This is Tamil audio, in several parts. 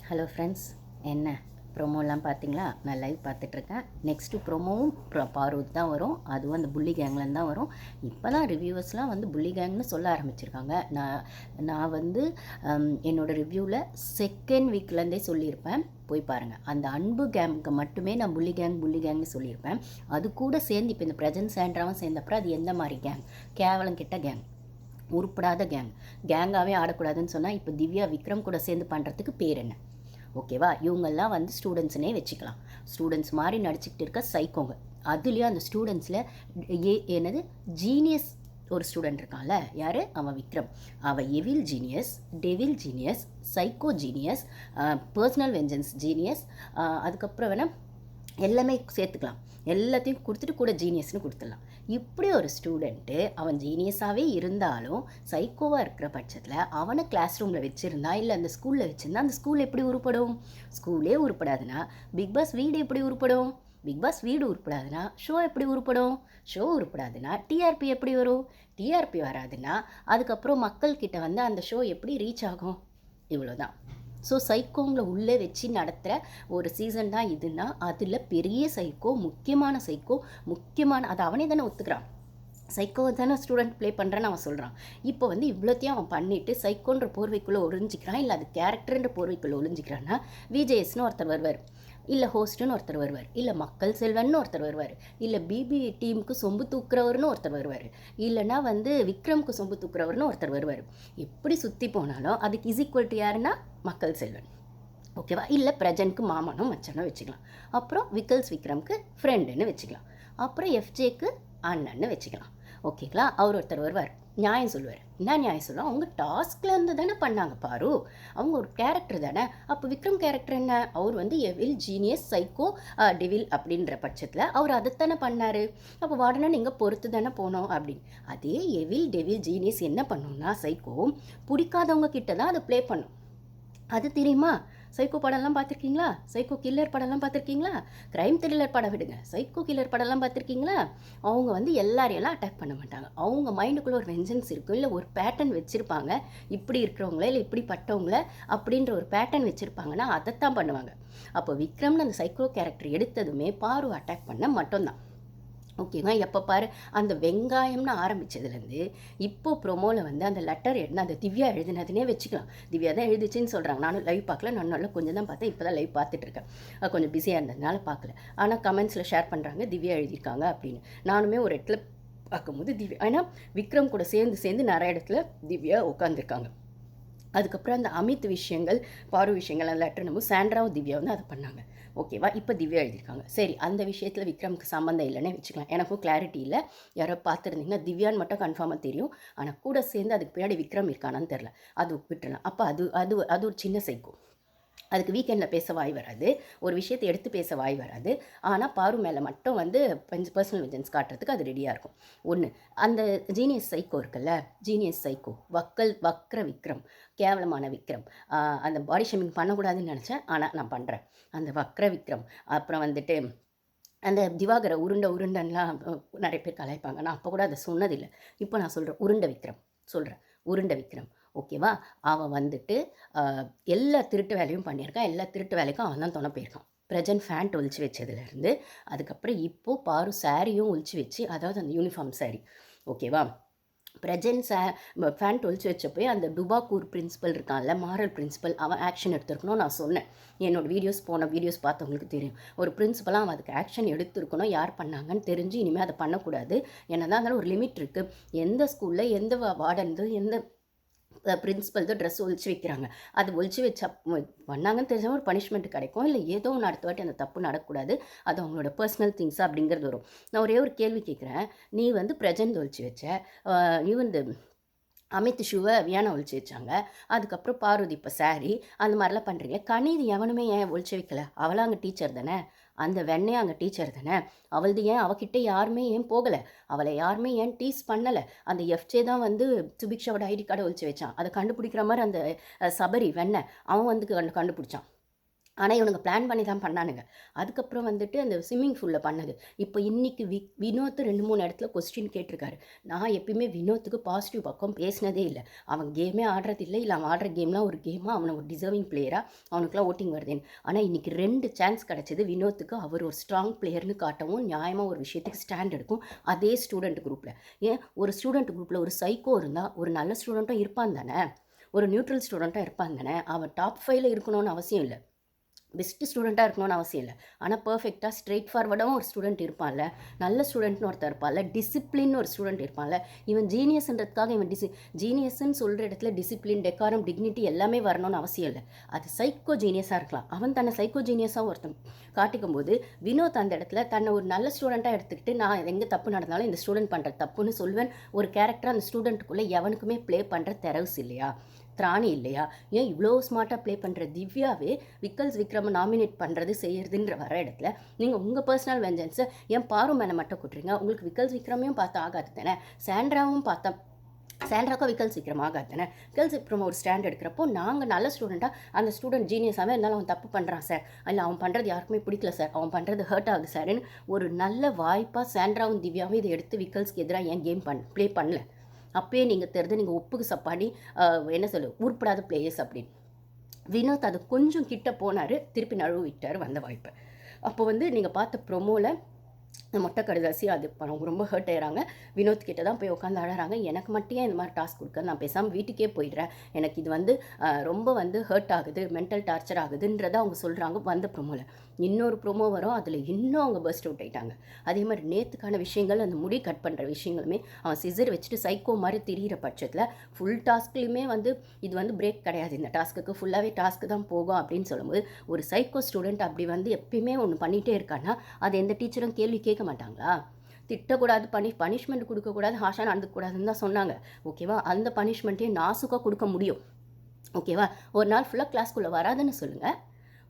ஹலோ ஃப்ரெண்ட்ஸ், என்ன ப்ரொமோலாம் பார்த்தீங்களா? நான் லைவ் பார்த்துட்ருக்கேன். நெக்ஸ்ட்டு ப்ரொமோவும் பார்வதி தான் வரும். அதுவும் அந்த புள்ளி கேங்லேருந்து தான் வரும். இப்போ தான் ரிவ்யூவர்ஸ்லாம் வந்து புள்ளி கேங்னு சொல்ல ஆரம்பிச்சிருக்காங்க. நான் வந்து என்னோடய ரிவ்யூவில் செகண்ட் வீக்லேருந்தே சொல்லியிருப்பேன், போய் பாருங்கள். அந்த அன்பு கேங்க்கு மட்டுமே நான் புள்ளி கேங்னு சொல்லியிருப்பேன். அது கூட சேர்ந்து இப்போ இந்த பிரஜன் சாண்ட்ராவும் சேர்ந்தப்பறம் அது எந்த மாதிரி கேங்? கேவலம் கிட்ட கேங், உருப்படாத கேங்காகவே ஆடக்கூடாதுன்னு சொன்னால் இப்போ திவ்யா விக்ரம் கூட சேர்ந்து பண்ணுறதுக்கு பேர் என்ன? ஓகேவா? இவங்கெல்லாம் வந்து ஸ்டூடெண்ட்ஸ்னே வச்சுக்கலாம். ஸ்டூடெண்ட்ஸ் மாதிரி நடிச்சுக்கிட்டு இருக்க சைக்கோங்க. அதுலேயும் அந்த ஸ்டூடெண்ட்ஸில் என்னது ஜீனியஸ் ஒரு ஸ்டூடெண்ட் இருக்கான்ல, யார் அவன்? விக்ரம். அவன் எவில் genius, devil genius, psycho genius, personal vengeance genius, அதுக்கப்புறம் வேணால் எல்லாமே சேர்த்துக்கலாம். எல்லாத்தையும் கொடுத்துட்டு கூட ஜீனியஸ்னு கொடுத்துடலாம். இப்படி ஒரு ஸ்டூடெண்ட்டு அவன் ஜீனியஸாகவே இருந்தாலும் சைக்கோவாக இருக்கிற பட்சத்தில் அவனை கிளாஸ் ரூமில் வச்சுருந்தா, இல்லை அந்த ஸ்கூலில் வச்சுருந்தா, அந்த ஸ்கூல் எப்படி உருப்படும்? ஸ்கூலே உருப்படாதுன்னா பிக் பாஸ் வீடு எப்படி உருப்படும்? பிக் பாஸ் வீடு உருப்படாதுன்னா ஷோ எப்படி உருப்படும்? ஷோ உருப்படாதுன்னா டிஆர்பி எப்படி வரும்? டிஆர்பி வராதுன்னா அதுக்கப்புறம் மக்கள்கிட்ட வந்து அந்த ஷோ எப்படி ரீச் ஆகும்? இவ்வளோதான். ஸோ சைக்கோங்களை உள்ளே வச்சு நடத்துகிற ஒரு சீசன் தான் இதுன்னா, அதில் பெரிய சைக்கோ, முக்கியமான அது அவனே தானே ஒத்துக்கிறான். சைக்கோவை தானே ஸ்டூடெண்ட் ப்ளே பண்ணுறேன்னு அவன் சொல்கிறான். இப்போ வந்து இவ்வளோத்தையும் அவன் பண்ணிவிட்டு சைக்கோன்ற போர்வைக்குள்ளே ஒழிஞ்சிக்கிறான், இல்லை அது கேரக்டர்ன்ற போர்வைக்குள்ளே ஒழிஞ்சிக்கிறான்னா விஜேஎஸ்னு ஒருத்தர் வருவார், இல்லை ஹோஸ்ட்டுன்னு ஒருத்தர் வருவார், இல்லை மக்கள் செல்வன்னு ஒருத்தர் வருவார், இல்லை பிபி டீமுக்கு சொம்பு தூக்குறவர்னு ஒருத்தர் வருவார், இல்லைனா வந்து விக்ரமுக்கு சொம்பு தூக்குறவர்னு ஒருத்தர் வருவார். எப்படி சுற்றி போனாலும் அதுக்கு இஸ் ஈக்குவல் டு யாருன்னா மக்கள் செல்வன். ஓகேவா? இல்லை பிரஜனுக்கு மாமனோ மச்சனோ வச்சுக்கலாம். அப்புறம் விக்ரம்க்கு ஃப்ரெண்டுன்னு வச்சுக்கலாம். அப்புறம் எஃப்ஜேக்கு அண்ணன்னு வச்சுக்கலாம். ஓகேங்களா? அவர் ஒருத்தர் வருவார், நியாயம் சொல்லுவார். என்ன நியாயம் சொல்லுவோம்? அவங்க டாஸ்கில் இருந்து தானே பண்ணாங்க பாரு, அவங்க ஒரு கேரக்டர் தானே. அப்போ விக்ரம் கேரக்டர் என்ன? அவர் வந்து எவில் ஜீனியஸ் சைக்கோ டெவில் அப்படின்ற பட்சத்தில் அவர் அதைத்தானே பண்ணார். அப்போ வாடனா நீங்கள் பொறுத்து தானே போனோம் அப்படின்னு. அதே எவில் டெவில் ஜீனியஸ் என்ன பண்ணோம்னா, சைக்கோ பிடிக்காதவங்க கிட்ட தான் அதை ப்ளே பண்ணும். அது தெரியுமா? சைக்கோ படம்லாம் பார்த்துருக்கீங்களா? சைக்கோ கில்லர் படம்லாம் பார்த்துருக்கீங்களா? க்ரைம் த்ரில்லர் படம் விடுங்க, சைக்கோ கில்லர் படம்லாம் பார்த்துருக்கீங்களா? அவங்க வந்து எல்லாரையெல்லாம் அட்டாக் பண்ண மாட்டாங்க. அவங்க மைண்டுக்குள்ளே ஒரு வெஞ்சன்ஸ் இருக்கும், இல்லை ஒரு பேட்டர்ன் வச்சுருப்பாங்க. இப்படி இருக்கிறவங்கள இல்லை இப்படிப்பட்டவங்கள அப்படின்ற ஒரு பேட்டர்ன் வச்சுருப்பாங்கன்னா அதைத்தான் பண்ணுவாங்க. அப்போ விக்ரம்னு அந்த சைக்கோ கேரக்டர் எடுத்ததுமே பாரு அட்டாக் பண்ண மட்டும்தான். ஓகேங்க. எப்போ பாரு அந்த வெங்காயம்னு ஆரம்பித்ததுலேருந்து இப்போது ப்ரொமோவில் வந்து அந்த லெட்டர் எழுதின அந்த திவ்யா எழுதினதுனே வச்சுக்கலாம். திவ்யா தான் எழுதிச்சின்னு சொல்கிறாங்க. நானும் லைவ் பார்க்கல, நான் நல்லா கொஞ்சம் தான் பார்த்தேன். இப்போ தான் லைவ் பார்த்துட்ருக்கேன். கொஞ்சம் பிஸியாக இருந்ததுனால பார்க்கல. ஆனால் கமெண்ட்ஸில் ஷேர் பண்ணுறாங்க திவ்யா எழுதியிருக்காங்க அப்படின்னு. நானுமே ஒரு இடத்துல பார்க்கும்போது திவ்யா, ஏன்னா விக்ரம் கூட சேர்ந்து நிறைய இடத்துல திவ்யா உட்காந்துருக்காங்க. அதுக்கப்புறம் அந்த அமித் விஷயங்கள், பாரு விஷயங்கள், அந்த லெட்டர் நம்ம சாண்ட்ராவும் திவ்யா வந்து அதை பண்ணாங்க. ஓகேவா? இப்போ திவ்யா எழுதியிருக்காங்க. சரி, அந்த விஷயத்தில் விக்ரமுக்கு சம்மந்தம் இல்லைன்னே வச்சுக்கலாம். எனக்கும் கிளாரிட்டி இல்லை. யாரோ பார்த்துருந்தீங்கன்னா திவ்யான்னு மட்டும் கன்ஃபார்மாக தெரியும். ஆனால் கூட சேர்ந்து அதுக்கு பின்னாடி விக்ரம் இருக்கானான்னு தெரில. அது விட்டுறலாம். அப்போ அது அது அது ஒரு சின்ன சைக்கோ. அதுக்கு வீக்கெண்டில் பேச வாய் வராது, ஒரு விஷயத்தை எடுத்து பேச வாய் வராது. ஆனால் பாரு மேலே மட்டும் வந்து பர்சனல் வெஞ்சன்ஸ் காட்டுறதுக்கு அது ரெடியாக இருக்கும். ஒன்று, அந்த ஜீனியஸ் சைக்கோ இருக்குல்ல, ஜீனியஸ் சைக்கோ வக்ர விக்ரம், கேவலமான விக்ரம். அந்த பாடி ஷேமிங் பண்ணக்கூடாதுன்னு நினச்சேன், ஆனால் நான் பண்ணுறேன். அந்த வக்ர விக்ரம், அப்புறம் வந்துட்டு அந்த திவாகரை உருண்டைலாம் நிறைய பேர் கலாய்ப்பாங்க. நான் அப்போ கூட அதை சொன்னதில்லை. இப்போ நான் சொல்கிறேன், உருண்டை விக்ரம். ஓகேவா? அவன் வந்துட்டு எல்லா திருட்டு வேலையும் பண்ணியிருக்கான். எல்லா திருட்டு வேலைக்கும் அவன் தான் துணை போயிருக்கான். பிரஜன் ஃபேண்ட் ஒழிச்சு வச்சதுலேருந்து அதுக்கப்புறம் இப்போது பாரு சாரியும் ஒழிச்சு வச்சு, அதாவது அந்த யூனிஃபார்ம் சாரி. ஓகேவா? பிரஜன் ஃபேண்ட் ஒழிச்சு வச்சப்போ அந்த டுபாக்கூர் பிரின்சிபல் இருக்கான்ல, மாரல் பிரின்சிபல், அவன் ஆக்ஷன் எடுத்துருக்கணும். நான் சொன்னேன், என்னோடய போன வீடியோஸ் பார்த்தவங்களுக்கு தெரியும். ஒரு பிரின்சிபலாக அவன் அதுக்கு ஆக்ஷன் எடுத்துருக்கணும். யார் பண்ணாங்கன்னு தெரிஞ்சு இனிமேல் அதை பண்ணக்கூடாது. என்ன தான் இருந்தாலும் ஒரு லிமிட் இருக்குது. எந்த ஸ்கூலில் எந்த வார்டன் எந்த பிரின்சிபல் தான் ட்ரெஸ் ஒழிச்சு வைக்கிறாங்க, அது ஒழிச்சு வச்சா பண்ணாங்கன்னு தெரிஞ்சால் ஒரு பனிஷ்மெண்ட் கிடைக்கும். இல்லை ஏதோ ஒன்று அடுத்த வாட்டி அந்த தப்பு நடக்கக்கூடாது, அது அவங்களோட பர்சனல் திங்ஸ் அப்படிங்கிறது வரும். நான் ஒரே ஒரு கேள்வி கேட்குறேன். நீ வந்து பிரஜன் ஒழிச்சு வச்ச, நீ வந்து அமித் ஷூவை வியானா ஒழிச்சு வச்சாங்க, அதுக்கப்புறம் பார்வதி இப்போ சாரி, அந்த மாதிரிலாம் பண்ணுறீங்க. கனிது எவனுமே ஏன் ஒழிச்சு வைக்கல? அவளாம் அங்கே டீச்சர் தானே, அந்த வெண்ணையும் அங்கே டீச்சர் தானே, அவளது ஏன் அவகிட்ட யாருமே ஏன் போகலை? அவளை யாருமே ஏன் டீஸ் பண்ணலை? அந்த எஃப்ஜே தான் வந்து சுபிக்ஷாவோட ஐடி கார்டை ஒழிச்சு வச்சான். அதை கண்டுபிடிக்கிற மாதிரி அந்த சபரி வெண்ணை அவன் வந்து கண்டுபிடிச்சான். ஆனால் இவனுங்க பிளான் பண்ணி தான் பண்ணானுங்க. அதுக்கப்புறம் வந்துட்டு அந்த ஸ்விம்மிங் பூலில் பண்ணது. இப்போ இன்னைக்கு வினோத் 2, 3 இடத்துல கொஸ்டின் கேட்டிருக்காரு. நான் எப்பயுமே வினோத்துக்கு பாசிட்டிவ் பக்கம் பேசினதே இல்லை. அவன் கேமே ஆடுறதில்லை, இல்லை அவன் ஆடுற கேம்லாம் ஒரு கேமாக அவனை ஒரு டிசர்விங் பிளேயராக அவனுக்குலாம் ஓட்டிங் வருதேன்னு. ஆனால் இன்றைக்கி 2 சான்ஸ் கிடச்சிது வினோத்துக்கு. அவர் ஒரு ஸ்ட்ராங் பிளேயர்னு காட்டவும், நியாயமாக ஒரு விஷயத்துக்கு ஸ்டாண்ட் எடுக்கும். அதே ஸ்டூடெண்ட் குரூப்பில் ஏன் ஒரு ஸ்டூடெண்ட் குரூப்பில் ஒரு சைக்கோ இருந்தால் ஒரு நல்ல ஸ்டூடெண்ட்டும் இருப்பான் தானே, ஒரு நியூட்ரல் ஸ்டூடெண்ட்டாக இருப்பான் தானே. அவன் டாப் 5ல் இருக்கணும்னு அவசியம் இல்லை, பெஸ்ட்டு ஸ்டூடெண்ட்டாக இருக்கணும்னு அவசியம் இல்லை. ஆனால் பர்ஃபெக்டாக ஸ்ட்ரெயிட் ஃபார்வர்டாகவும் ஒரு ஸ்டூடெண்ட் இருப்பான்ல, நல்ல ஸ்டூடெண்ட்னு ஒருத்தர் இருப்பான்ல, டிசிப்ளின் ஒரு ஸ்டூடெண்ட் இருப்பான்ல. இவன் ஜீனியஸ்ன்றதுக்காக இவன் ஜீனியஸ்ன்னு சொல்கிற இடத்துல டிசிப்ளின், டெக்காரம், டிக்னிட்டி எல்லாமே வரணும்னு அவசியம் இல்லை. அது சைக்கோ ஜீனியஸாக இருக்கலாம். அவன் தன்னை சைக்கோ ஜீனியஸாக ஒருத்தன் காட்டிக்கும் போது வினோத் அந்த இடத்துல தன்னை ஒரு நல்ல ஸ்டூடெண்ட்டாக எடுத்துக்கிட்டு, நான் எங்கே தப்பு நடந்தாலும் இந்த ஸ்டூடெண்ட் பண்ணுற தப்புன்னு சொல்லுவேன். ஒரு கேரக்டர் அந்த ஸ்டூடெண்ட்டுக்குள்ளே எவனுக்குமே ப்ளே பண்ணுற தெரவுஸ் இல்லையா, திராணி இல்லையா? ஏன் இவ்வளோ ஸ்மார்ட்டாக ப்ளே பண்ணுற திவ்யாவே விக்கல்ஸ் விக்ரம் நாமினேட் பண்ணுறது செய்யறதுன்ற வர இடத்துல நீங்கள் உங்கள் பர்சனல் வெஞ்சன்ஸை ஏன் பாரு மேலே மட்டும் கொட்டுறீங்க? உங்களுக்கு விக்கல்ஸ் விக்ரமையும் பார்த்தா ஆகாது தானே, சாண்ட்ராவும் பார்த்தா சாண்ட்ராக்கோ விக்கல்ஸ் விக்ரம் ஆகாது தானே. விக்கல்ஸ் விக்ரம் ஒரு ஸ்டாண்ட் எடுக்கிறப்போ நாங்கள் நல்ல ஸ்டூடெண்ட்டாக அந்த ஸ்டூடெண்ட் ஜீனியஸாகவே இருந்தாலும் அவன் தப்பு பண்ணுறான் சார், இல்லை அவன் பண்ணுறது யாருக்குமே பிடிக்கல சார், அவன் பண்ணுறது ஹர்ட் ஆகுது சார்ன்னு ஒரு நல்ல வாய்ப்பாக சாண்ட்ராவும் திவ்யாவும் இதை எடுத்து விக்கல்ஸ்க்கு எதிராக ஏன் கேம் ப்ளே பண்ணல? அப்பயே நீங்கள் தெரிஞ்சு நீங்கள் ஒப்புக்கு சப்பாடி என்ன சொல்லு உருப்படாத பிளேயர்ஸ் அப்படின்னு. வினோத் அது கொஞ்சம் கிட்ட போனார், திருப்பி நழுவு விட்டார் வந்த வாய்ப்பை. அப்போ வந்து நீங்கள் பார்த்த ப்ரொமோவில் மொட்டை கடுதாசி அது அவங்க ரொம்ப ஹர்ட் ஆகிறாங்க. வினோத் கிட்ட தான் போய் உட்காந்து அழறாங்க. எனக்கு மட்டும் இந்த மாதிரி டாஸ்க் கொடுக்க, நான் பேசாமல் வீட்டுக்கே போயிடுறேன், எனக்கு இது வந்து ரொம்ப வந்து ஹர்ட் ஆகுது, மென்டல் டார்ச்சர் ஆகுதுன்றதை அவங்க சொல்கிறாங்க வந்த ப்ரொமோவில். இன்னொரு ப்ரொமோ வரும், அதில் இன்னும் அவங்க பர்ஸ்ட் அவுட் ஆகிட்டாங்க. அதே மாதிரி நேற்றுக்கான விஷயங்கள், அந்த முடி கட் பண்ணுற விஷயங்களுமே அவன் சிசர் வச்சுட்டு சைக்கோ மாதிரி திரிகிற பட்சத்தில் ஃபுல் டாஸ்க்லேயுமே வந்து இது வந்து பிரேக் கிடையாது, இந்த டாஸ்க்குக்கு ஃபுல்லாகவே டாஸ்க்கு தான் போகும் அப்படின்னு சொல்லும்போது ஒரு சைக்கோ ஸ்டூடெண்ட் அப்படி வந்து எப்பயுமே ஒன்று பண்ணிகிட்டே இருக்கான்னா அது எந்த டீச்சரும் கேள்வி கேட்க மாட்டாங்களா? திட்டக்கூடாது, பனிஷ்மெண்ட் கொடுக்கக்கூடாது, ஹாஷாக நடந்துக்கூடாதுன்னு தான் சொன்னாங்க. ஓகேவா? அந்த பனிஷ்மெண்ட்டையும் நாசுக்காக கொடுக்க முடியும். ஓகேவா? ஒரு நாள் ஃபுல்லாக கிளாஸ்க்குள்ளே வராதுன்னு சொல்லுங்கள்.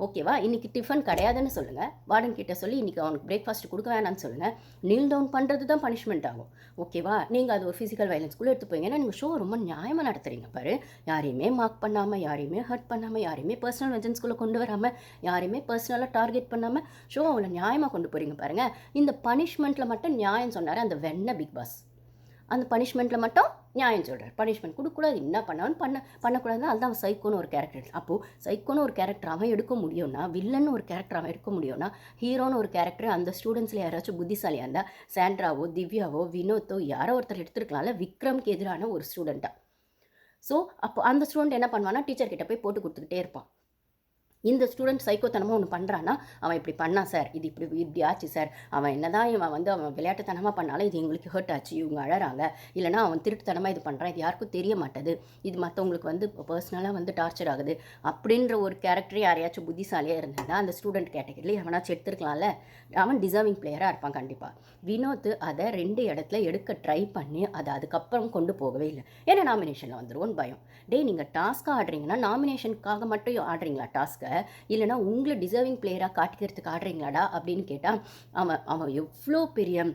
ஓகேவா? இன்றைக்கி டிஃபன் கிடையாதுன்னு சொல்லுங்கள். வார்டன் கிட்ட சொல்லி இன்றைக்கி அவனுக்கு பிரேக்ஃபாஸ்ட் கொடுக்க வேணான்னு சொல்லுங்கள். நீல் டவுன் பண்ணுறது தான் பனிஷ்மெண்ட் ஆகும். ஓகேவா? நீங்கள் அது ஒரு ஃபிசிக்கல் வயலன்ஸ்குள்ளே எடுத்து போய்ங்க. ஏன்னா நீங்கள் ஷோ ரொம்ப நியாயமாக நடத்துகிறீங்க பாரு. யாரையுமே மார்க் பண்ணாமல், யாரையுமே ஹர்ட் பண்ணாமல், யாரையுமே பர்சனல் வெஞ்சன்ஸ்குள்ளே கொண்டு வராமல், யாரையுமே பர்சனலாக டார்கெட் பண்ணாமல் ஷோ அவ்வளோ நியாயமாக கொண்டு போகிறீங்க பாருங்கள். இந்த பனிஷ்மெண்ட்டில் மட்டும் நியாயம் சொன்னார் அந்த வெண்ண பிக் பாஸ். அந்த பனிஷ்மெண்ட்டில் மட்டும் நியாயம் சொல்கிறார். பனிஷ்மெண்ட் கொடுக்கக்கூடாது, என்ன பண்ணாலும் பண்ணக்கூடாதுன்னா அதுதான் அவன் சைக்கோன்னு ஒரு கேரக்டர். அப்போது சைக்கோன்னு ஒரு கேரக்டர் அவன் எடுக்க முடியும்னா, வில்லன்னு ஒரு கேரக்டர் அவன் எடுக்க முடியும்னா, ஹீரோன்னு ஒரு கேரக்டர் அந்த ஸ்டூடெண்ட்ஸில் யாராச்சும் புத்திசாலியாக இருந்தால் சாண்ட்ராவோ, திவ்யாவோ, வினோத்தோ யாரோ ஒருத்தர் எடுத்துருக்கலாம்ல விக்ரம்க்கு எதிரான ஒரு ஸ்டூடெண்ட்டாக. ஸோ அப்போ அந்த ஸ்டூடெண்ட் என்ன பண்ணுவான்னா டீச்சர்கிட்ட போய் போட்டு கொடுத்துக்கிட்டே இருப்பான். இந்த ஸ்டூடெண்ட் சைக்கோத்தனமாக ஒன்று பண்ணுறான்னா, அவன் இப்படி பண்ணான் சார், இது இப்படி ஆச்சு சார், அவன் என்ன தான் இவன் வந்து அவன் விளையாட்டுத்தனமாக பண்ணாலும் இது எங்களுக்கு ஹர்ட் ஆச்சு, இவங்க அழறாங்க, இல்லைனா அவன் திருட்டுத்தனமாக இது பண்ணுறான், இது யாருக்கும் தெரிய மாட்டேது, இது மற்றவங்களுக்கு வந்து பர்சனலாக வந்து டார்ச்சர் ஆகுது அப்படின்ற ஒரு கேரக்டர் யாரையாச்சும் புத்திசாலியாக இருந்தால் அந்த ஸ்டூடெண்ட் கேட்டகரியில் அவனாச்சும் எடுத்துருக்கலாம்ல. அவன் டிசர்விங் பிளேயராக இருப்பான் கண்டிப்பாக. வினோத் அதை 2 இடத்துல எடுக்க ட்ரை பண்ணி அதை அதுக்கப்புறம் கொண்டு போகவே இல்லை. ஏன்னா நாமினேஷனில் வந்துடுவோன்னு பயம். நீங்கள் டாஸ்க்காக ஆடுறீங்கன்னா நாமினேஷனுக்காக மட்டும் ஆடுறீங்களா டாஸ்க்கை, இல்லைனா உங்களை டிசர்விங் பிளேயராக காட்டிக்கிறதுக்கு ஆடுறீங்களாடா அப்படின்னு கேட்டால் அவன் எவ்வளோ பெரிய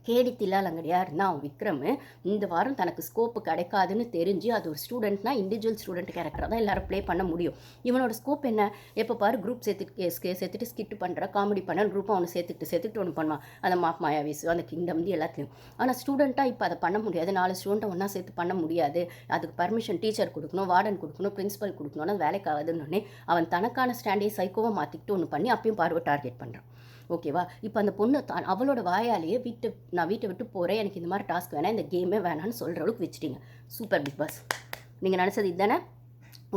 கேடி தில்லாலங்கடியாக இருந்தால் அவன் விக்ரம் இந்த வாரம் தனக்கு ஸ்கோப்பு கிடைக்காதுன்னு தெரிஞ்சு அது ஒரு ஸ்டூடெண்ட்னா இண்டிவிஜுவல் ஸ்டூடெண்ட் கேரக்டராக தான் எல்லாரும் ப்ளே பண்ண முடியும். இவனோட ஸ்கோப் என்ன, எப்போ பாரு குரூப் சேர்த்துட்டு ஸ்கிட்டு பண்ணுற காமெடி பண்ண குரூப்பாக அவனை சேர்த்துக்கிட்டு ஒன்று பண்ணுவான், அந்த மாப் மாயாவிஸ் அந்த கிங்டம் எல்லாத்தையும். ஆனால் ஸ்டூடெண்ட்டாக இப்போ அதை பண்ண முடியாது, 4 ஸ்டூடெண்ட்டை ஒன்றா சேர்த்து பண்ண முடியாது, அதுக்கு பர்மிஷன் டீச்சர் கொடுக்கணும், வார்டன் கொடுக்கணும், பிரின்ஸிபல் கொடுக்கணும்னா வேலைக்காகுதுன்னு அவன் தனக்கான ஸ்டாண்டே சைக்கோவை மாற்றிக்கிட்டு ஒன்று பண்ணி அப்பயும் பார்வை டார்கெட் பண்ணுறான். ஓகேவா? இப்போ அந்த பொண்ணு அவளோட வாயாலேயே நான் வீட்டை விட்டு போகிறேன், எனக்கு இந்த மாதிரி டாஸ்க் வேணாம், இந்த கேமே வேணான்னு சொல்கிற அளவுக்கு வச்சுட்டீங்க. Super Bigg Boss. நீங்கள் நினச்சது இதுதானே?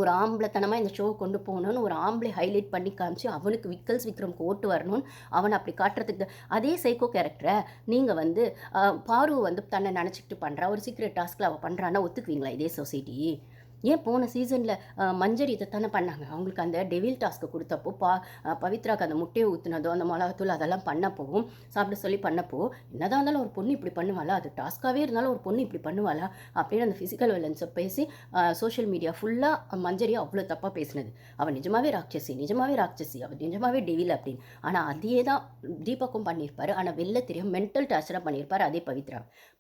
ஒரு ஆம்பளைத்தனமாக இந்த ஷோ கொண்டு போகணுன்னு ஒரு ஆம்பளை ஹைலைட் பண்ணி காமிச்சு அவனுக்கு விக்கல்ஸ் விக்ரம்க்கு ஓட்டு வரணும்னு அவனை அப்படி காட்டுறதுக்கு அதே சைக்கோ கேரக்டரை நீங்கள் வந்து பாரு வந்து தன்னை நினச்சிக்கிட்டு பண்ணுறா, ஒரு சீக்ரெட் டாஸ்கில் அவள் பண்ணுறான்னா ஒத்துக்குவீங்களா இதே சொசைட்டி? ஏன் போன சீசனில் மஞ்சரி இதை தானே பண்ணாங்க, அவங்களுக்கு அந்த டெவில் டாஸ்க்கை கொடுத்தப்போ பவித்ராக்கு அந்த முட்டையை ஊற்றுனதோ அந்த மிளகாத்தூள் அதெல்லாம் பண்ணப்போவும் சாப்பிட சொல்லி பண்ணப்போ என்னதான் இருந்தாலும் ஒரு பொண்ணு இப்படி பண்ணுவாளா, அது டாஸ்க்காகவே இருந்தாலும் ஒரு பொண்ணு இப்படி பண்ணுவாளா அப்படின்னு அந்த ஃபிசிக்கல் வயலன்ஸை பேசி சோஷியல் மீடியா ஃபுல்லாக மஞ்சரி அவ்வளோ தப்பாக பேசினது. அவள் நிஜமாகவே ராட்சசி, அவள் நிஜமாகவே டெவில் அப்படின்னு. ஆனால் அதே தான் தீபக்கும் பண்ணியிருப்பார், ஆனால் வெளில தெரியும் மென்டல் டார்ச்சராக பண்ணியிருப்பார் அதே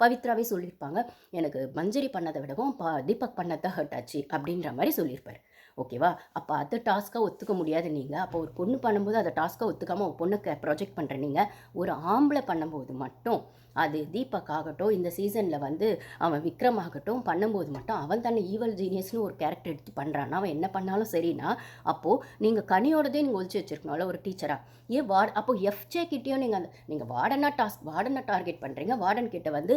பவித்ராவே சொல்லியிருப்பாங்க, எனக்கு மஞ்சரி பண்ணதை விடவும் தீபக் பண்ணதான் ஹர்ட் ஆச்சு அப்படின்ற மாதிரி சொல்லியிருப்பார். ஓகேவா? அப்போ அதை டாஸ்க்காக ஒத்துக்க முடியாது நீங்கள். அப்போ ஒரு பொண்ணு பண்ணும்போது அதை டாஸ்க்காக ஒத்துக்காமல் ஒரு பொண்ணுக்கு ப்ரொஜெக்ட் பண்ணுற நீங்கள், ஒரு ஆம்பளை பண்ணும்போது மட்டும், அது தீபக் ஆகட்டும், இந்த சீசனில் வந்து அவன் விக்ரம் ஆகட்டும் பண்ணும்போது மட்டும் அவன் தன்னை ஈவல் ஜீனியஸ்னு ஒரு கேரக்டர் எடுத்து பண்ணுறான்னா, அவன் என்ன பண்ணாலும் சரின்னா, அப்போது நீங்கள் கனியோடதே நீங்கள் ஒழிச்சு வச்சுருக்கணும்ல ஒரு டீச்சராக. ஏன் அப்போ எஃப்ஜே கிட்டேயும் நீங்கள் வார்டனை டார்கெட் பண்ணுறீங்க, வார்டன் கிட்ட வந்து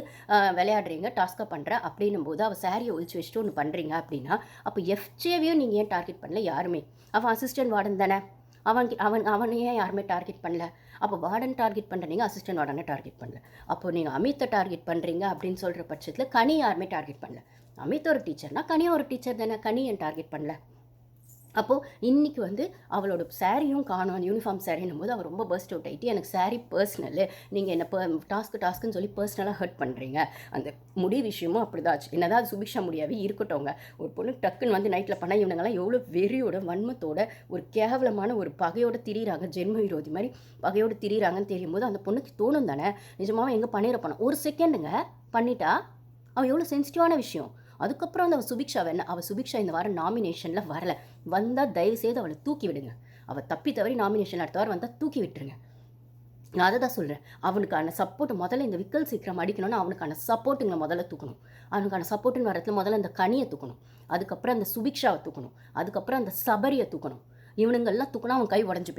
விளையாடுறீங்க, டாஸ்க்காக பண்ணுற அப்படின்னும் போது அவள் சாரியை ஒழிச்சு வச்சுட்டு ஒன்று பண்ணுறீங்க அப்படின்னா, அப்போ எஃப்ஜேவையும் நீங்கள் ஏன் டார்கெட் பண்ணல? யாருமே அவன் அசிஸ்டன்ட் வார்டன் தானே. அவனை ஏன் யாருமே டார்கெட் பண்ணல? அப்போ வார்டன் டார்கெட் பண்ணுற நீங்கள் அசிஸ்டன்ட் வார்டனை டார்கெட் பண்ணல. அப்போ நீங்கள் அமித்தை டார்கெட் பண்ணுறீங்க அப்படின்னு சொல்கிற பட்சத்தில் கனி யாருமே டார்கெட் பண்ணல. அமித் ஒரு டீச்சர்னா கனியும் ஒரு டீச்சர் தானே. கனி ஏன் டார்கெட் பண்ணல? அப்போது இன்றைக்கி வந்து அவளோட சாரியும் காணும், யூனிஃபார்ம் சாரின்னும் போது அவள் ரொம்ப பர்ஸ்ட் அவுட் ஆகிட்டு, எனக்கு சாரி பர்சனலு, நீங்கள் என்ன டாஸ்க்குன்னு சொல்லி பர்சனலாக ஹர்ட் பண்ணுறீங்க. அந்த முடி விஷயமும் அப்படி தான் ஆச்சு. என்னதான் அது சுபிக்ஷா முடியாவே இருக்கட்டவங்க, ஒரு பொண்ணு டக்குன்னு வந்து நைட்டில் பண்ணால் இவனுங்கெல்லாம் எவ்வளோ வெறியோட வன்மத்தோட ஒரு கேவலமான ஒரு பகையோடு திரியிறாங்க, ஜென்ம விரோதி மாதிரி பகையோடு திரியிறாங்கன்னு தெரியும் போது அந்த பொண்ணுக்கு தோணும் தானே, நிஜமாவே எங்கே பண்ணிட போனோம் ஒரு செகண்டுங்க பண்ணிட்டா அவள் எவ்வளோ சென்சிட்டிவான விஷயம். அதுக்கப்புறம் அந்த அவள் சுபிக்ஷா இந்த வாரம் நாமினேஷனில் வரலை. வந்தால் தயவுசெய்து அவளை தூக்கி விடுங்க. அவள் தப்பி தவறி நாமினேஷன் அடுத்த வாரம் வந்தால் தூக்கி விட்டுருங்க. நான் அதை தான் சொல்கிறேன். அவனுக்கான சப்போர்ட் முதல்ல இந்த விக்கல் சீக்கிரம் அடிக்கணும்னா அவனுக்கான சப்போர்ட்டுங்களை முதல்ல தூக்கணும். அவனுக்கான சப்போர்ட்டுன்னு வரத்துல முதல்ல அந்த கனியை தூக்கணும், அதுக்கப்புறம் அந்த சுபிக்ஷாவை தூக்கணும், அதுக்கப்புறம் அந்த சபரியை தூக்கணும். இவனுங்கள்லாம் தூக்கினா அவன் கை உடஞ்சி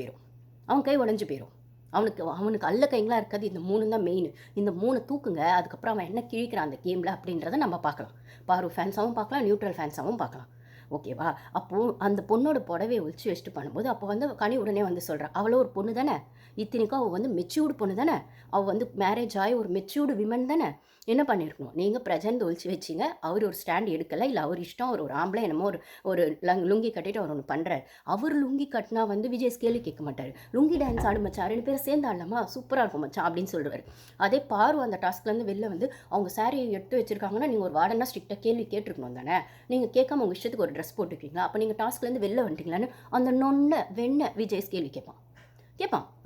போயிடும். அவனுக்கு அல்ல கைங்களாக இருக்காது. இந்த 3 தான் மெயின். இந்த 3 தூக்குங்க. அதுக்கப்புறம் அவன் என்ன கிழிக்கிறான் அந்த கேமில் அப்படின்றத நம்ம பார்க்கலாம். பாரு ஃபேன்ஸாகவும் பார்க்கலாம், நியூட்ரல் ஃபேன்ஸாகவும் பார்க்கலாம். ஓகேவா? அப்போது அந்த பொண்ணோட புடவையை ஒழிச்சு வச்சுட்டு பண்ணும்போது அப்போ வந்து கனி உடனே வந்து சொல்கிறான், அவளும் ஒரு பொண்ணு தானே, இத்தனைக்கும் அவள் வந்து மெச்சூர்டு பொண்ணு தானே, அவள் வந்து மேரேஜ் ஆகி ஒரு மெச்சூர்டு விமன் தானே, என்ன பண்ணியிருக்கணும்? நீங்கள் பிரஜன் ஒழிச்சு வச்சிங்க, அவர் ஒரு ஸ்டாண்ட் எடுக்கலை, இல்லை அவர் இஷ்டம், அவர் ஒரு ஆம்பளை என்னமோ ஒரு லுங்கி கட்டிட்டு அவர் ஒன்று பண்ணுறாரு. அவர் லுங்கி கட்டினா வந்து விஜய் கேள்வி கேட்க மாட்டார். லுங்கி டான்ஸ் ஆடு மச்சான், 2 பேரும் சேர்ந்து ஆடலாமா, சூப்பராக இருக்கும் மச்சான் அப்படின்னு சொல்லுவார். அதே பாரு அந்த டாஸ்க்லேருந்து வெளில வந்து அவங்க சாரியை எடுத்து வச்சுருக்காங்கன்னா நீங்கள் ஒரு வார்டனா ஸ்ட்ரிக்டாக கேள்வி கேட்டிருக்கணும் தானே. நீங்கள் கேட்காம உங்கள் இஷ்டத்துக்கு ஒரு ட்ரெஸ் போட்டுருக்கீங்க, அப்போ நீங்கள் டாஸ்க்லேருந்து வெளில வந்துட்டீங்களான்னு அந்த வெண்ணெய் விஜய் கேள்வி கேட்பான்.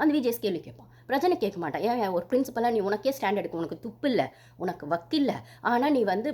அந்த விஜய் கேள்வி கேட்பான். பிரச்சனை கேட்க மாட்டான். ஏன் ஒரு பிரின்சிபலாக நீ உனக்கே ஸ்டாண்ட் எடுக்க உனக்கு துப்பு இல்லை, உனக்கு வக்கில்லை, ஆனால் நீ வந்து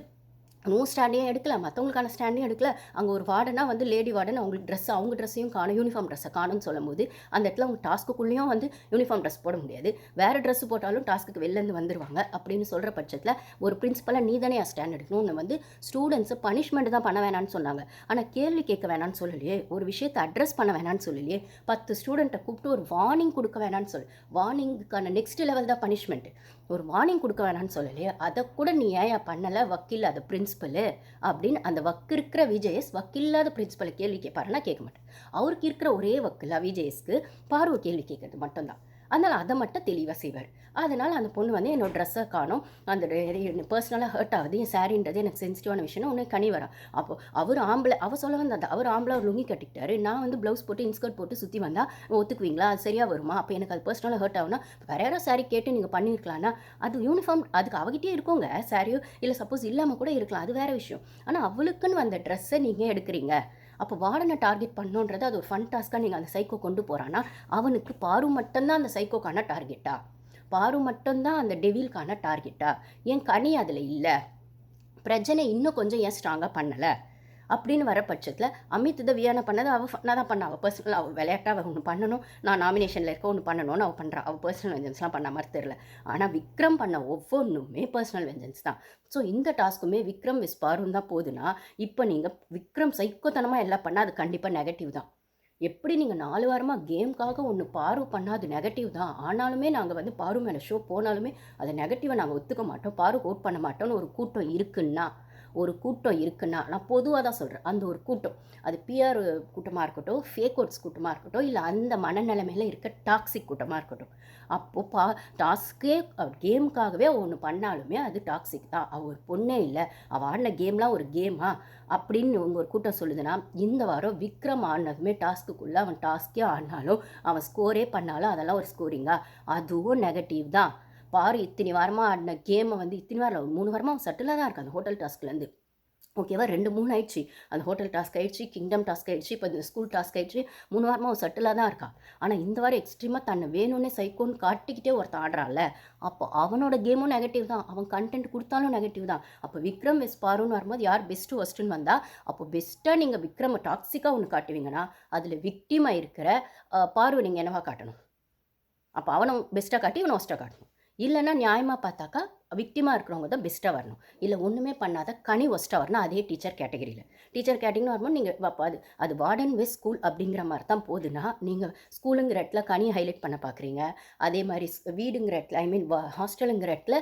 ஸ்டாண்டையும் எடுக்கல, மற்றவங்களுக்கான ஸ்டாண்டையும் எடுக்கல. அங்கே ஒரு வார்டனா வந்து லேடி வார்டன் அவங்களுக்கு அவங்க ட்ரெஸ்ஸையும் காணும், யூனிஃபார்ம் ட்ரெஸ்ஸை காணும்னு சொல்லும் போது அந்த இடத்துல அவங்க டாஸ்க்குள்ளேயும் வந்து யூனிஃபார்ம் ட்ரெஸ் போட முடியாது, வேறு ட்ரெஸ் போட்டாலும் டாஸ்க்கு வெளிலேருந்து வந்துடுவாங்க. அப்படின்னு சொல்கிற பட்சத்தில் ஒரு பிரின்சிபலாக நீ தானே ஸ்டாண்ட் எடுக்கணும்னு வந்து ஸ்டூடெண்ட்ஸை பனிஷ்மெண்ட் தான் பண்ண வேணான்னு சொன்னாங்க. ஆனால் கேள்வி கேட்க வேணான்னு சொல்லலையே, ஒரு விஷயத்தை அட்ரஸ் பண்ண வேணான்னு சொல்லலையே, 10 ஸ்டூடெண்ட்டை கூப்பிட்டு ஒரு வார்னிங் கொடுக்க வேணான்னு வார்னிங்க்கான நெக்ஸ்ட் லெவல் தான் பனிஷ்மெண்ட். ஒரு வார்னிங் கொடுக்க வேணான்னு சொல்லலையே, அதை கூட நீ ஏன் பண்ணலை, வக்கீல் அது பிரின்சிபலு அப்படின்னு அந்த வக்கு இருக்கிற விஜயஸ் வக்கீல்லாத பிரின்சிபலை கேள்வி கேட்பாருன்னா கேட்க மாட்டேன். அவருக்கு இருக்கிற ஒரே வக்கீலா விஜயஸ்க்கு பார்வை கேள்வி கேட்கறது மட்டும்தான். அதனால் அதை மட்டும் தெளிவாக செய்வார். அதனால் அந்த பொண்ணு வந்து என்னோட ட்ரெஸ்ஸை காணும், அந்த பர்சனலாக ஹர்ட் ஆகுது, என் சாரின்றது எனக்கு சென்சிட்டிவான விஷயம்னு ஒன்று கனி வரா. அப்போ அவர் ஆம்பளை, அவள் சொல்ல வந்தா அவர் ஆம்பளை ஒரு லுங்கி கட்டிக்கிட்டாரு, நான் வந்து ப்ளவுஸ் போட்டு இன்ஸ்கர்ட் போட்டு சுற்றி வந்தால் ஒத்துக்குவீங்களா, அது சரியாக வருமா? அப்போ எனக்கு அது பர்சனலாக ஹர்ட் ஆகுனா வேற யாரோ சாரி கேட்டு நீங்கள் பண்ணியிருக்கலாம்னா அது யூனிஃபார்ம் அதுக்கு அவகிட்டே இருக்கோங்க சாரியோ, இல்லை சப்போஸ் இல்லாமல் கூட இருக்கலாம், அது வேறு விஷயம். ஆனால் அவளுக்குன்னு வந்த ட்ரெஸ்ஸை நீங்கள் எடுக்கிறீங்க. அப்போ வார்டனை டார்கெட் பண்ணுன்றது அது ஒரு ஃபன் டாஸ்க்காக நீங்கள் அந்த சைக்கோ கொண்டு போகிறான்னா அவனுக்கு பாரு மட்டும்தான் அந்த சைக்கோக்கான டார்கெட்டா, பாரு மட்டும்தான் அந்த டெவில்கான டார்கெட்டா? ஏன் கனி அதில் இல்லை? பிரச்சனை இன்னும் கொஞ்சம் ஏன் ஸ்ட்ராங்காக பண்ணலை அப்படின்னு வர பட்சத்தில் அமித் இதை வியானா பண்ணது நான் தான் பண்ண, அவள் பர்சனல் அவள் விளையாட்டாக அவள் ஒன்று பண்ணணும், நான் நாமினேஷனில் இருக்க ஒன்று பண்ணணும்னு அவள் பண்ணுறான். அவள் பர்சனல் வெஞ்சன்ஸ்லாம் பண்ண மாதிரி தெரில. ஆனால் விக்ரம் பண்ண ஒவ்வொன்றுமே பர்சனல் வெஞ்சன்ஸ் தான். ஸோ இந்த டாஸ்க்குமே விக்ரம் விஸ்பாரும் தான் போகுதுன்னா, இப்போ நீங்கள் விக்ரம் சைக்கோத்தனமாக எல்லாம் பண்ணால் அது கண்டிப்பாக நெகட்டிவ் தான். எப்படி நீங்கள் 4 வாரமாக கேமுக்காக ஒன்று பாரு பண்ணால் அது நெகட்டிவ் தான். ஆனாலுமே நாங்கள் வந்து பாரு மேலே ஷோ போனாலுமே அதை நெகட்டிவாக நாங்கள் ஒத்துக்க மாட்டோம், பாரு ஓட் பண்ண மாட்டோம்னு ஒரு கூட்டம் இருக்குன்னா நான் பொதுவாக தான் சொல்கிறேன். அந்த ஒரு கூட்டம், அது பிஆர் கூட்டமாக இருக்கட்டும், ஃபேக் ஓட்ஸ் கூட்டமாக இருக்கட்டும், இல்லை அந்த மனநிலைமையில் இருக்க டாக்ஸிக் கூட்டமாக இருக்கட்டும், அப்போது டாஸ்க்கே கேமுக்காகவே ஒன்று பண்ணாலுமே அது டாக்ஸிக் தான். அவள் ஒரு பொண்ணே இல்லை, அவள் ஆடின கேம்லாம் ஒரு கேமா அப்படின்னு உங்கள் ஒரு கூட்டம் சொல்லுதுன்னா, இந்த வாரம் விக்ரம் ஆடினதுமே டாஸ்க்குள்ளே அவன் டாஸ்க்கே ஆடினாலும் அவன் ஸ்கோரே பண்ணாலும் அதெல்லாம் ஒரு ஸ்கோரிங்கா? அதுவும் நெகட்டிவ் தான். பாரு இத்தனை வாரமாக ஆடின கேமை வந்து இத்தனை வாரம் 3 வாரமாக சட்டிலாக தான் இருக்குது அந்த ஹோட்டல் டாஸ்க்லேருந்து. ஓகேவா 2, 3 ஆயிடுச்சு. அந்த ஹோட்டல் டாஸ்க் ஆயிடுச்சு, கிங்டம் டாஸ்க் ஆயிடுச்சு, இப்போ இந்த ஸ்கூல் டாஸ்க் ஆயிடுச்சு. 3 வாரமா அவ செட்டிலா தான் இருக்கா. ஆனா இந்த வாரம் எக்ஸ்ட்ரீமா தன்னை வேணும்னே சைக்கோன்னு காட்டிக்கிட்டே ஒருத்தன் ஆடுறான்ல, அப்போ அவனோட கேமும் நெகட்டிவ் தான். அவன் கன்டென்ட் குடுத்தாலும் நெகட்டிவ் தான். அப்போ விக்ரம் வெஸ் பாருன்னு வரும்போது யார் பெஸ்ட்டு வொர்ஸ்ட்டுன்னு வந்தா, அப்போ பெஸ்ட்டா நீங்க விக்ரம டாக்ஸிக்கா ஒண்ணு காட்டுவீங்கன்னா, அதில விக்டிமா இருக்கிற பார்வ நீங்க என்னவா காட்டணும்? அப்போ அவனை பெஸ்ட்டாக காட்டி இவனை ஒஸ்ட்டாக காட்டணும். இல்லைன்னா நியாயமாக பார்த்தாக்கா விக்டிமாக இருக்கிறவங்க தான் பெஸ்ட்டாக வரணும். இல்லை ஒன்றுமே பண்ணாத கனி ஒஸ்ட்டாக வரணும் அதே டீச்சர் கேட்டகரியில். டீச்சர் கேட்டகிரின்னு வரும்போது நீங்கள் அது வார்டன் வெஸ் ஸ்கூல் அப்படிங்கிற மாதிரி தான் போகுதுன்னா, நீங்கள் ஸ்கூலுங்கிற இடத்துல கனி ஹைலைட் பண்ண பார்க்குறீங்க. அதே மாதிரி வீடுங்கிற இடத்துல ஹாஸ்டலுங்கிற இடத்துல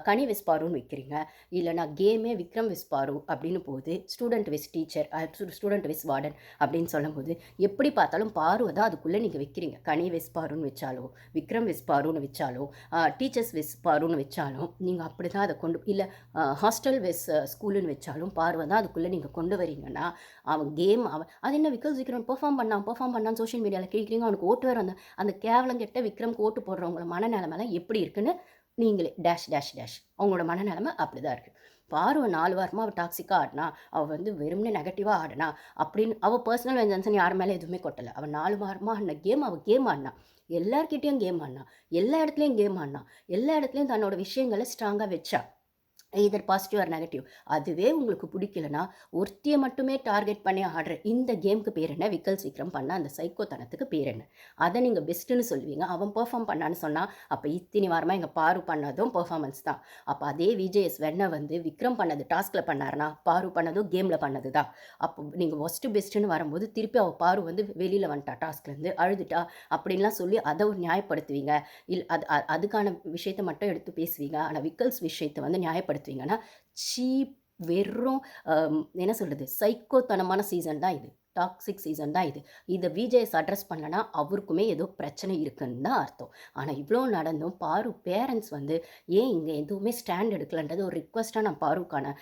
கனி வெஸ் பாருன்னு வைக்கிறீங்க. இல்லைனா கேமே விக்ரம் வெஸ் பாரு அப்படின்னு போகுது. ஸ்டூடெண்ட் வெஸ் டீச்சர், ஸ்டூடெண்ட் வெஸ் வார்டன் அப்படின்னு சொல்லும்போது எப்படி பார்த்தாலும் பாருவை தான் அதுக்குள்ளே நீங்கள் வைக்கிறீங்க. கனி வெஸ் பாருன்னு வச்சாலோ, விக்ரம் வெஸ் பாருன்னு வச்சாலோ, டீச்சர்ஸ் வெஸ் பாருன்னு வச்சாலும் நீங்கள் அப்படி தான் அதை இல்லை ஹாஸ்டல் வெஸ் ஸ்கூலுன்னு வச்சாலும் பார்வை தான் அதுக்குள்ளே நீங்கள் கொண்டு வரீங்கன்னா, அது என்ன விக்ரம் பெர்ஃபார்ம் பண்ணான்னு சோஷியல் மீடியாவில் கேட்குறீங்க. அவனுக்கு ஓட்டு வேறு அந்த அந்த கேவலங்கிட்ட விக்ரம்க்கு ஓட்டு போடுறவங்கள மனநிலைமைலாம் எப்படி இருக்குன்னு நீங்களே டேஷ் டேஷ் டேஷ் அவங்களோட மனநிலைமை அப்படி தான் இருக்குது. பார்வை 4 வாரமாக அவள் டாக்ஸிக்காக ஆடினா, அவள் வெறும்னே நெகட்டிவாக ஆடினா அப்படின்னு அவள் பர்சனல் வெஞ்சன்ஸ்னு யார் மேலே எதுவுமே கொட்டலை. அவள் 4 வாரமாக ஆடின அவள் கேம் ஆடினா. எல்லார்கிட்டேயும் கேம் ஆடினா, எல்லா இடத்துலையும் கேம் ஆடினா, எல்லா இடத்துலையும் தன்னோட விஷயங்களை ஸ்ட்ராங்காக வச்சா. Either positive or negative. அதுவே உங்களுக்கு பிடிக்கலனா, ஒருத்தியை மட்டுமே டார்கெட் பண்ணி ஆடுற இந்த கேமுக்கு பேர் என்ன? விக்ரம் பண்ண அந்த சைக்கோத்தனத்துக்கு பேர் என்ன? அதை நீங்கள் பெஸ்ட்டுன்னு சொல்லுவீங்க. அவன் பெர்ஃபார்ம் பண்ணான்னு சொன்னால், அப்போ இத்தனை வாரமாக எங்கள் பாரு பண்ணதும் பெர்ஃபார்மன்ஸ் தான். அப்போ அதே விஜேஎஸ் விக்ரம் பண்ணது டாஸ்கில் பண்ணாருன்னா, பாரு பண்ணதும் கேமில் பண்ணது தான். அப்போ நீங்கள் ஒஸ்ட்டு பெஸ்ட்டுன்னு வரும்போது திருப்பி அவள் பாரு வெளியில் வந்துட்டா டாஸ்க்லேருந்து அழுதுட்டா அப்படின்லாம் சொல்லி அதை ஒரு நியாயப்படுத்துவீங்க. அதுக்கான விஷயத்தை மட்டும் எடுத்து பேசுவீங்க. ஆனால் விக்கல்ஸ் விஷயத்தை நியாயப்படுத்துவீங்கன்னா சீப் வெறும் என்ன சொல்கிறது சைக்கோத்தனமான சீசன் தான் இது. டாக்ஸிக் சீசன் தான் இது. இதை விஜேஎஸ் அட்ரஸ் பண்ணலனா அவருக்குமே ஏதோ பிரச்சனை இருக்குன்னு தான் அர்த்தம். ஆனால் இவ்வளோ நடந்தும் பாரு பேரண்ட்ஸ் ஏன் இங்கே எதுவுமே ஸ்டாண்ட் எடுக்கலன்றது ஒரு ரிக்வஸ்ட்டாக நான் பாருக்கான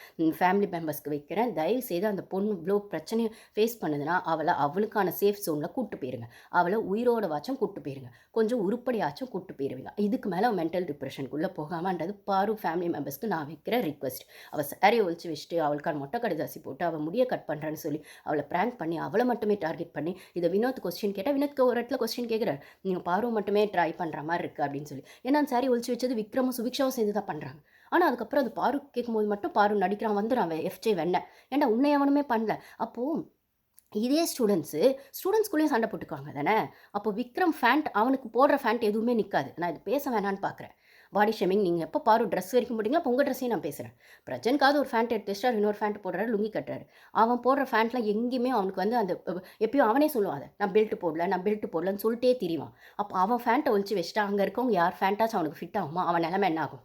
ஃபேமிலி மெம்பர்ஸ்க்கு வைக்கிறேன். தயவுசெய்து அந்த பொண்ணு இவ்வளோ பிரச்சனையை ஃபேஸ் பண்ணுதுன்னா அவளுக்கான சேஃப் ஜோனில் கூப்பிட்டு போயிருங்க. அவளை உயிரோட வாச்சும் கூப்பிட்டு போயிருங்க. கொஞ்சம் உருப்படியாச்சும் கூப்பிட்டு போயிருவீங்க. இதுக்கு மேலே மென்டல் டிப்ரெஷனுக்குள்ளே போகாமன்றது பாரு ஃபேமிலி மெம்பர்ஸ்க்கு நான் வைக்கிற ரிக்வஸ்ட். அவள் சாரியை ஒழிச்சு வச்சுட்டு அவளுக்கான மொட்டை கடிதாசி போட்டு அவள் முடிய கட் பண்ணுறேன்னு சொல்லி அவளை ப்ராங்க் பண்ணி அவளை மட்டுமே டார்கெட் பண்ணி இதை வினோத் கொஸ்டின் கேட்டால் வினோத்க்கு ஒரு இடத்துல கொஸ்டின் கேட்குறாரு, நீங்கள் பாரு மட்டுமே ட்ரை பண்ணுற மாதிரி இருக்குது அப்படின்னு சொல்லி. ஏன்னா அந்த சாரி ஒழிச்சு வச்சது விக்ரமும் சுபிக்ஷாவும் சேர்ந்து தான் பண்ணுறாங்க. ஆனால் அதுக்கப்புறம் அது பாரு கேட்கும்போது மட்டும் பாரு நடிக்கிறான் வந்துடுறான் எஃப்ஜே வெண்ண. ஏன்டா உன்னை எவனுமே பண்ணல. அப்போது இதே ஸ்டூடெண்ட்ஸ்குள்ளேயும் சண்டை போட்டுக்குவாங்க தானே. அப்போ விக்ரம் அவனுக்கு போடுற ஃபேண்ட் எதுவுமே நிற்காது. நான் இது பேச வேணான்னு பார்க்குறேன். பாடி ஷேமிங் நீங்கள் எப்போ பாரு ட்ரெஸ் வரைக்கும் போட்டிங்களா? அப்போ உங்கள் ட்ரெஸ்ஸையும் நான் பேசுகிறேன். பிரஜனுக்காவது ஒரு ஃபேண்ட் எடுத்து வச்சுட்டு இன்னொரு ஃபேண்ட் போடுறாரு, லுங்கி கட்டுறாரு. அவன் போடுற ஃபேண்ட்லாம் எங்கேயுமே அவனுக்கு அந்த எப்பயும் அவனே சொல்லுவான், அதை நான் பெல்ட் போடலன்னு சொல்லிட்டே திரிவான். அப்போ அவன் ஃபேண்ட்டை ஒழிச்சு வச்சுட்டா அங்கே இருக்கவங்க யார் ஃபேண்ட்டாச்சும் அவனுக்கு ஃபிட் ஆகுமா? அவன் நிலைமை என்ன ஆகும்?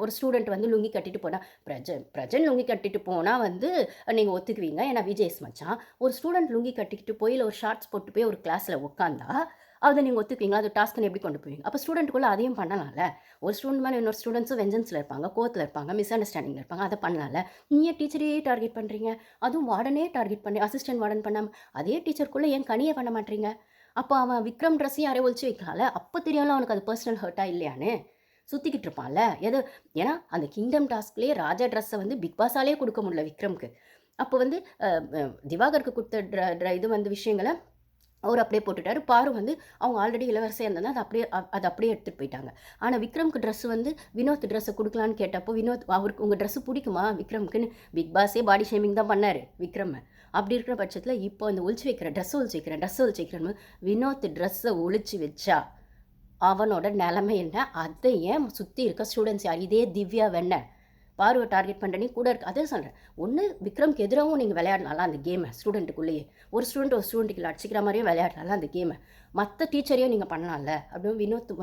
ஒரு ஸ்டூடெண்ட் லுங்கி கட்டிட்டு போனால் பிரஜன் லுங்கி கட்டிட்டு போனால் நீங்கள் ஒத்துக்குவீங்க. ஏன்னா விஜேஎஸ் மச்சான். ஒரு ஸ்டூடெண்ட் லுங்கி கட்டிக்கிட்டு போய் இல்லை ஒரு ஷார்ட்ஸ் போட்டு போய் ஒரு கிளாஸில் உட்காந்தா அதை நீங்கள் ஒத்துக்குவீங்களா? அது டாஸ்க்குன்னு எப்படி கொண்டு போவீங்க? அப்போ ஸ்டூடெண்ட்டுக்குள்ளே அதையும் பண்ணலாம்ல. ஒரு ஸ்டூடெண்ட் மேலே இன்னொரு ஸ்டூடெண்ட்ஸும் வெஞ்சன்ஸில் இருப்பாங்க, கோவத்தில் இருப்பாங்க, மிஸ் அண்டர்ஸ்டாண்டிங்கில் இருப்பாங்க. அதை பண்ணலாம்ல. நீங்கள் டீச்சரையே டார்கெட் பண்ணுறீங்க, அதுவும் வார்டனே டார்கெட் பண்ணி அசிஸ்டன்ட் வார்டன் பண்ணாமல் அதே டீச்சருக்குள்ளே ஏன் கனியை பண்ண மாட்டீங்க? அப்போ அவன் விக்ரம் ட்ரெஸ்ஸையும் யாரையும் ஒழிச்சு வைக்கலாம்ல. அப்போ தெரியாமல் அவனுக்கு அது பர்சனல் ஹர்ட்டாக இல்லையான்னு சுற்றிக்கிட்டு இருப்பான்ல. ஏன்னா அந்த கிங்டம் டாஸ்க்லேயே ராஜா ட்ரெஸ்ஸை பிக் பாஸாலே கொடுக்க முடியல விக்ரம்க்கு. அப்போ திவாகருக்கு கொடுத்த இது விஷயங்களை அவர் அப்படியே போட்டுட்டாரு. பாரு அவங்க ஆல்ரெடி இளவரசியாக இருந்தால் அதை அப்படியே எடுத்துகிட்டு போயிட்டாங்க. ஆனால் விக்ரம்க்கு ட்ரெஸ்ஸு வினோத் ட்ரெஸ்ஸை கொடுக்கலான்னு கேட்டப்போ வினோத் அவருக்கு உங்கள் ட்ரெஸ்ஸு பிடிக்குமா விக்ரம்க்குன்னு பிக் பாஸே பாடி ஷேமிங் தான் பண்ணார் விக்ரம். அப்படி இருக்கிற பட்சத்தில் இப்போ அந்த ஒழிச்சு வைக்கிறேன்னு வினோத் ட்ரெஸ்ஸை ஒழிச்சு வச்சா அவனோட நிலைமை என்ன? அதை ஏன் சுற்றி இருக்க ஸ்டூடெண்ட்ஸ் யார்? இதே திவ்யா வெண்ண பார்வை டார்கெட் பண்ணுறனே கூட இருக்குது. அதே சொல்கிறேன், ஒன்று விக்ரம்க்கு எதிராகவும் நீங்கள் விளையாடலாம் அந்த கேமை. ஸ்டூடெண்ட்டுக்குள்ளேயே ஒரு ஸ்டூடெண்ட்டுக்கு அடிச்சிக்கிற மாதிரியே விளையாடலாம் அந்த கேமை. மற்ற டீச்சரையும் நீங்கள் பண்ணலாம்ல. அப்படின்னு வினோத்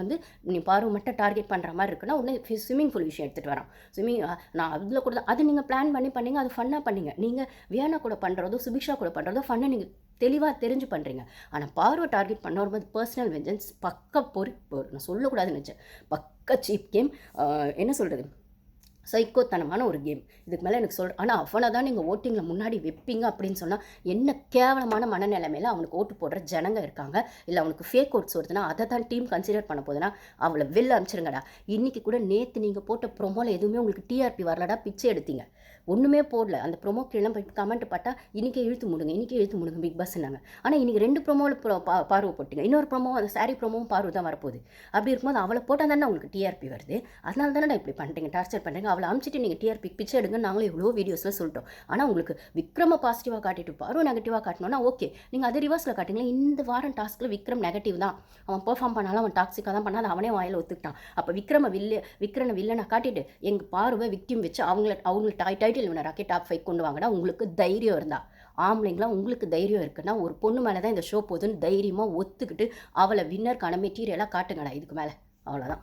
நீ பார்வை மட்டும் டார்கெட் பண்ணுற மாதிரி இருக்குன்னா உடனே ஸ்விம்மிங் பூல் விஷயம் எடுத்துகிட்டு வரான். நான் அதில் கூட அது நீங்கள் பிளான் பண்ணிங்க, அது ஃபன்னாக பண்ணிங்க. நீங்கள் வியானா கூட பண்ணுறதோ சுபிக்ஷா கூட பண்ணுறதோ ஃபன்னாக நீங்கள் தெளிவாக தெரிஞ்சு பண்ணுறீங்க. ஆனால் பார்வை டார்கெட் பண்ண வரும்போது பர்சனல் வெஞ்சன்ஸ் பக்க நான் சொல்லக்கூடாதுன்னு நினச்சேன். பக்க சீப் கேம். என்ன சொல்கிறது, சைக்கோத்தனமான ஒரு கேம். இதுக்கு மேலே எனக்கு ஆனால் அவனை தான் நீங்கள் ஓட்டிங்கில் முன்னாடி வைப்பீங்க அப்படின்னு சொன்னால் என்ன கேவலமான மனநிலைமையில் அவனுக்கு ஓட்டு போடுற ஜனங்க இருக்காங்க. இல்லை அவனுக்கு ஃபேக் ஓட்ஸ் வருதுன்னா அதை தான் டீம் கன்சிடர் பண்ண போதுன்னா அவளை வெளில அனுப்பிச்சிருங்கடா. இன்றைக்கி கூட நேற்று நீங்கள் போட்ட ப்ரொமோவில் எதுவுமே உங்களுக்கு டிஆர்பி வரலடா, பிச்சை எடுத்தீங்க. ஒன்றுமே போடல. அந்த ப்ரொமோ கீழே போய் கமெண்ட் பார்த்தா இன்றைக்கி இழுத்து முடுங்க பிக் பாஸ்னாங்க. ஆனால் இன்றைக்கி 2 ப்ரொமோவில் பார்வை போட்டிங்க. இன்னொரு ப்ரொமோ அந்த சாரீ ப்ரொமோவும் பார்வை தான் வரப்போகுது. அப்படி இருக்கும்போது அவளை போட்டால் தானே உங்களுக்கு டிஆர்பி வருது. அதனால தானே இப்படி பண்ணுறீங்க, டார்ச்சர் பண்ணுறீங்க. அவளை அனுப்பிச்சிட்டு நீங்கள் டிஆர்பி பிச்சை எடுங்க நாங்களும் எவ்வளோ வீடியோஸில் சொல்லிட்டோம். ஆனால் உங்களுக்கு விக்ரம பாசிட்டிவாக காட்டிட்டு பார்வை நெகட்டிவாக காட்டணும்னா ஓகே, நீங்கள் அதை ரிவர்ஸில் காட்டிங்களா. இந்த வாரம் டாஸ்கில் விக்ரம் நெகட்டிவ் தான், அவன் பெர்ஃபார்ம் பண்ணாலும் அவன் டாக்ஸிக்காக தான் பண்ணால் அவனே வாயில் ஒத்துக்கிட்டான். அப்போ விக்ரனை வில்லனை காட்டிட்டு எங்கள் பார்வை விக்டிம் வச்சு அவங்க டைட்டில் வினராக்கி டாப் 5 கொண்டு வாங்கடா. உங்களுக்கு தைரியம் இருந்தா, ஆம்பளைங்களாம் உங்களுக்கு தைரியம் இருக்குன்னா ஒரு பொண்ணு மேலே தான் இந்த ஷோ போகுதுன்னு தைரியமாக ஒத்துக்கிட்டு அவளை வின்னருக்கான மெட்டீரியலாக காட்டுங்கடா. இதுக்கு மேலே அவ்வளோதான்.